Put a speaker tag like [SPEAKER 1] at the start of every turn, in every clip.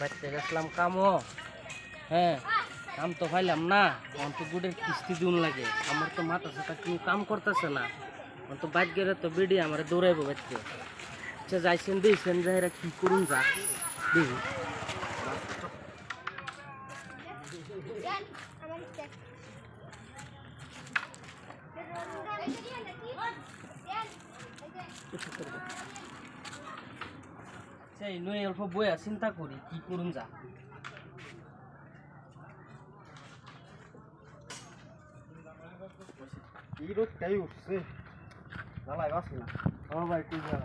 [SPEAKER 1] বাইতে গেছিলাম কামও। হ্যাঁ, কাম তো পাইলাম না। এখন তো গুড়ের কিস্তি দিন লাগে। আমার তো মাথা সাথে কেউ কাম করতেছে না। এখন তো বাইক গেলে তো বেডি আমার দৌড়াইবো বাইতে। আচ্ছা যাইছেন দিয়েছেন যাইরা কি করুন যা দেখি। সেই নই অল্প বইয়া চিন্তা করি কি করুন যা।
[SPEAKER 2] রোদটাই উঠছে জ্বালাই বাসি না। ও ভাই কই যা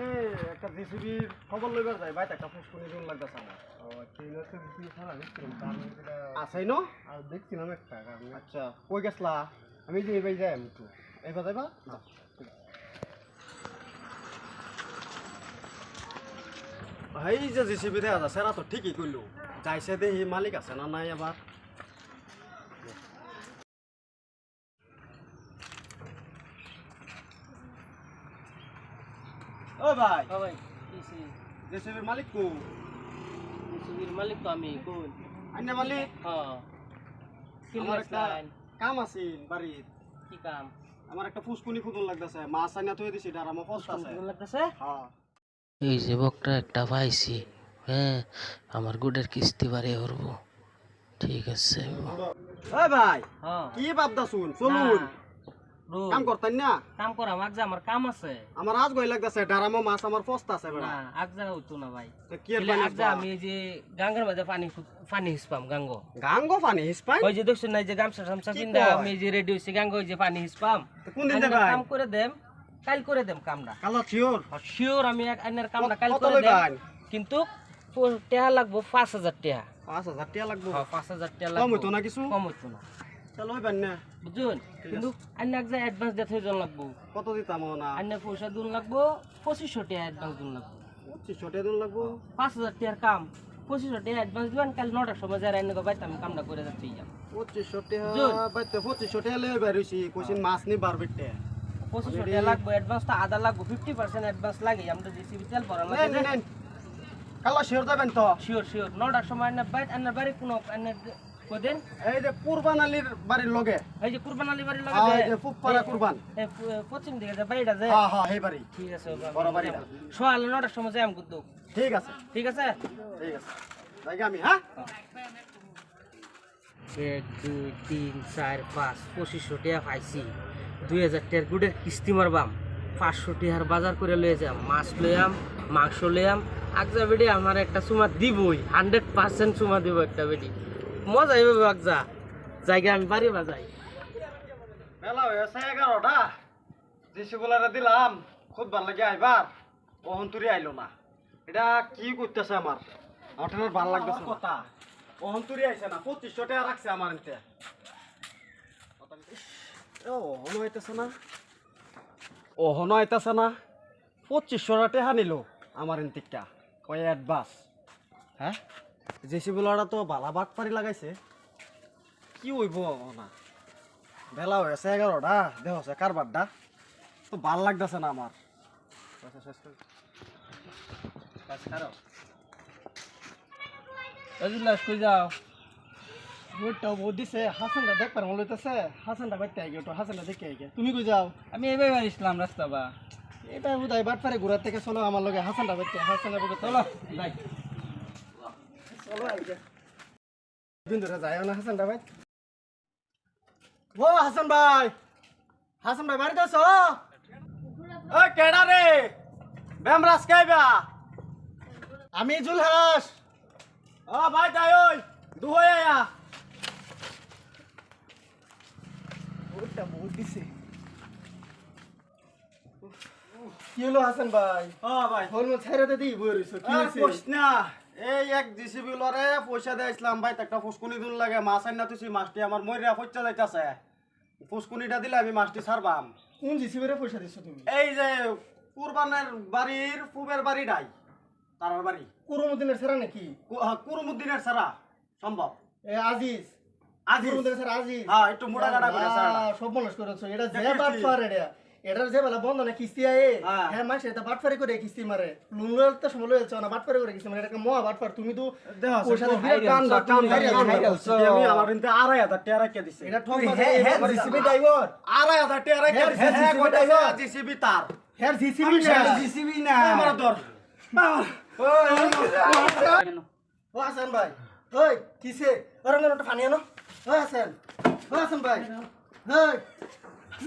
[SPEAKER 2] এই একটা জেসিবির খবর লইবার যায় ভাই একটা ফুসকুনি জোন লাগতেছে আমার। ও ঠিক আছে জেসিবি ছাড়া দেখছিলাম তার মধ্যে আছেই না আর দেখছিলাম একটা কারণ। আচ্ছা কই গেছলা? আমি যে এই ভাই যাই আমি তো এইবার যাইবা না। ভাই যে জেসিবি দেখা যাচ্ছে এরা তো ঠিকই কইলো যাইছে দেখি মালিক আছে না নাই আবার। ও ভাই
[SPEAKER 1] ও ভাই কিসে
[SPEAKER 2] জেসিবির মালিক কো?
[SPEAKER 1] সুবির মালিক তো আমি কোন।
[SPEAKER 2] আইনা মালিক
[SPEAKER 1] হ্যাঁ কি
[SPEAKER 2] আমার একটা
[SPEAKER 1] লাগছেন?
[SPEAKER 2] কাম আছে বাড়ির।
[SPEAKER 1] কি কাম?
[SPEAKER 2] আমার একটা ফুসকুনি খুদন লাগতেছে মাছ আইনা থই দিছি ডার আমার কষ্ট আছে।
[SPEAKER 1] কেমন লাগতেছে?
[SPEAKER 2] হ্যাঁ
[SPEAKER 1] এই যে বকটা একটা পাইছি। হ্যাঁ, আমার গুড়ের কিস্তি বাড়ি করব। ঠিক আছে।
[SPEAKER 2] ওই ভাই
[SPEAKER 1] হ্যাঁ
[SPEAKER 2] কি ভাবদা শুন চলুন কাম করতেন না।
[SPEAKER 1] কাম করা আগ যা আমার কাম আছে।
[SPEAKER 2] আমার আজ গই লাগতেছে ডারামো মাছ আমার পস্তা আছে
[SPEAKER 1] না
[SPEAKER 2] বেড়া।
[SPEAKER 1] আগ যা হইতো না ভাই।
[SPEAKER 2] তো কি আর
[SPEAKER 1] এলে
[SPEAKER 2] বানিস
[SPEAKER 1] আগ যা আমি এই যে গাঙ্গের মাঝে পানি হিসপাম গাঙ্গ।
[SPEAKER 2] গাঙ্গো পানি হিসপাই
[SPEAKER 1] ওই যে দেখছেন না এই যে গামছা সামছা
[SPEAKER 2] কি
[SPEAKER 1] কিনদা
[SPEAKER 2] কয়?
[SPEAKER 1] আমি এই যে রেডি হইছি গাঙ্গ ওই যে পানি হিসপাম।
[SPEAKER 2] তো কোন দিন
[SPEAKER 1] আইনার
[SPEAKER 2] দেবাই
[SPEAKER 1] কাম করে দেম, কাল করে দেম কামটা।
[SPEAKER 2] কালা শিওর
[SPEAKER 1] শিওর আমি আইনার কামটা কাল
[SPEAKER 2] কত
[SPEAKER 1] করে দেম।
[SPEAKER 2] লইবান?
[SPEAKER 1] কিন্তু টাকা লাগবো 5,000 টাকা।
[SPEAKER 2] 5,000 টাকা লাগবো।
[SPEAKER 1] হ্যাঁ 5,000 টাকা
[SPEAKER 2] কম
[SPEAKER 1] লাগবো।
[SPEAKER 2] হইতো না কিছু?
[SPEAKER 1] কম হইতো না।
[SPEAKER 2] চলো হইবেন না।
[SPEAKER 1] বুঝুন কিন্তু আইন এক যায় অ্যাডভান্স দিতে হইজন লাগবো।
[SPEAKER 2] কত দিতাম না?
[SPEAKER 1] আইনের পয়সা দুন লাগবো 2,500 টাকা অ্যাডভান্স দুন লাগবো।
[SPEAKER 2] 2500 টাকা দিন লাগবো।
[SPEAKER 1] 5,000 টাকার কাম 2,500 টাকা অ্যাডভান্স দিবেন কাল 9টার সময় যারা আইনে বাইতে আমি কামটা করে যাচ্ছি যাম।
[SPEAKER 2] 2500
[SPEAKER 1] জোর।
[SPEAKER 2] টাকা বাইতে 2500 টাকা লই বাইরইছি কইছিন মাছ নি বারবেটে।
[SPEAKER 1] 2,500 টাকা লাগবো অ্যাডভান্স তো আধা লাগবো 50% অ্যাডভান্স লাগে আমরা জেসিবি তেল ভরা
[SPEAKER 2] নেন
[SPEAKER 1] লাগে।
[SPEAKER 2] নেন কালা শিওর যাবেন তো?
[SPEAKER 1] শিওর শিওর 9টার সময় আইনে আইনের বাড়ি কোনো আইনের কদিন
[SPEAKER 2] এই যে কুরবান আলীর বাড়ির লগে।
[SPEAKER 1] এই যে কুরবান আলী বাড়ি লাগে
[SPEAKER 2] এই যে ফুকপাড়া কুরবান।
[SPEAKER 1] এই পশ্চিম দিকে যে বাড়িটা যে।
[SPEAKER 2] হ্যাঁ হ্যাঁ এই বাড়ি।
[SPEAKER 1] ঠিক আছে
[SPEAKER 2] বড় বাড়িটা।
[SPEAKER 1] সকালে 9টার সময় যাই আমি কিন্তু।
[SPEAKER 2] ঠিক আছে
[SPEAKER 1] ঠিক আছে।
[SPEAKER 2] ঠিক আছে যাই আমি হ্যাঁ।
[SPEAKER 1] 1 2 3 4 5 2,500 টাকা পাইছি। 2,000 টাকার গুড়ের কিস্তি মারবাম। 500 টাকার বাজার করে লয়ে যাম, মাছ লইয়াম, মাংস লইয়াম। আগজা বেডি আমার একটা সুমা দিবই, 100% সুমা দিব একটা বেডি। মজা হইবে আগজা। জায়গা আমি বাড়ি বাজাই।
[SPEAKER 2] বেলা হয়েছে 11টা। জিসিগুলারে দিলাম খুব ভালো লাগে আইবার অহন্তরি আইলো না। এটা কি করতেছে আমার আমার ভালো লাগতেছে কথা অহন্তরি আইছে না। 2500 টাকা রাখছে আমার এতে। ও হনো আইতেছে না, ও হনো আইতেছে না। 2500 টাকা নিল আমার এনতিকা কয় অ্যাডভান্স। হ্যাঁ জিসিগুলারা তো বালা বাট পারি লাগাইছে। কি হইব না বেলা হয়েছে 11টা দেহ হচ্ছে কারবারটা তো ভাল লাগতেছে না আমার।
[SPEAKER 1] কই যাও?
[SPEAKER 2] ভোটটাও বহুত দিছে হাসানটা দেখবার মনে হইতেছে। হাসানটা বাইতে আগে ওটা হাসানটা দেখে আগে তুমি কই যাও?
[SPEAKER 1] আমি এবার ইসলাম রাস্তা বা
[SPEAKER 2] এটা বোধহয় বাটপারে ঘুরার থেকে চলো আমার লগে হাসানটা বাইতে হাসানটা বলতে চলো
[SPEAKER 1] যাই।
[SPEAKER 2] চলো আগে দিন ধরে যায় না হাসানটা ভাই। ও হাসান ভাই, হাসান ভাই বাড়িতে আছো? ওই কেডা রে বেমরাস কাইবা? আমি জুলহাস। ও ভাই যাই ওই দুহই আয়া ওটা বহুত দিছে। কি হলো হাসান ভাই? ও ভাই হলমো ছাইরাতে দি বই রইছো কি হইছে? কইছ না এই এক জিসিবি লরে পয়সা দেইছিলাম ভাই একটা ফুসকুনি দুন লাগে মাছ আইনা তুই মাছটি আমার মইরা ফচ্চা যাইতাছে। ফুসকুনিটা দিলে আমি মাছটি ছাড়বাম। কোন জিসিবিরে পয়সা দিছো তুমি? এই যে কুরবানের বাড়ির পুবের বাড়ি নাই তারার বাড়ি। কুরুমুদ্দিনের ছাড়া নাকি? কুরুমুদ্দিনের ছাড়া সম্ভব। এ আজিজ আজিজ কুরুমুদ্দিনের ছাড়া আজিজ। হ্যাঁ একটু মোটা গাড়া করে ছাড়া। সব মানুষ করেছো এটা যে বাট পারে এটা
[SPEAKER 3] এটার যে বেলা বন্ধ না কিস্তি আয়ে
[SPEAKER 2] হ্যাঁ।
[SPEAKER 3] হ্যাঁ মানুষ এটা বাটফারি করে কিস্তি মারে লোন লইতে সময় লইছে না বাটফারি করে কিস্তি মারে এটা একটা মহা বাটফার তুমি তো ওর সাথে বিরাট কান
[SPEAKER 2] আমি আমার কিন্তু 2,500 টাকা রাখিয়ে দিছে
[SPEAKER 3] এটা ঠক বাজে
[SPEAKER 4] হ্যাঁ হ্যাঁ জিসিবি ড্রাইভার
[SPEAKER 2] 2,500 টাকা রাখিয়ে দিছে
[SPEAKER 4] হ্যাঁ,
[SPEAKER 2] হ্যাঁ
[SPEAKER 4] GCB
[SPEAKER 2] কইতাছে
[SPEAKER 4] driver।
[SPEAKER 2] জিসিবি তার
[SPEAKER 3] হ্যাঁ জিসিবি
[SPEAKER 2] আমি
[SPEAKER 3] না
[SPEAKER 2] শেষ।
[SPEAKER 4] জিসিবি না
[SPEAKER 2] আমার দর
[SPEAKER 3] ও হাসান ভাই ওই কিসে ওর একটা পানি আনো ও হাসান ভাই ওই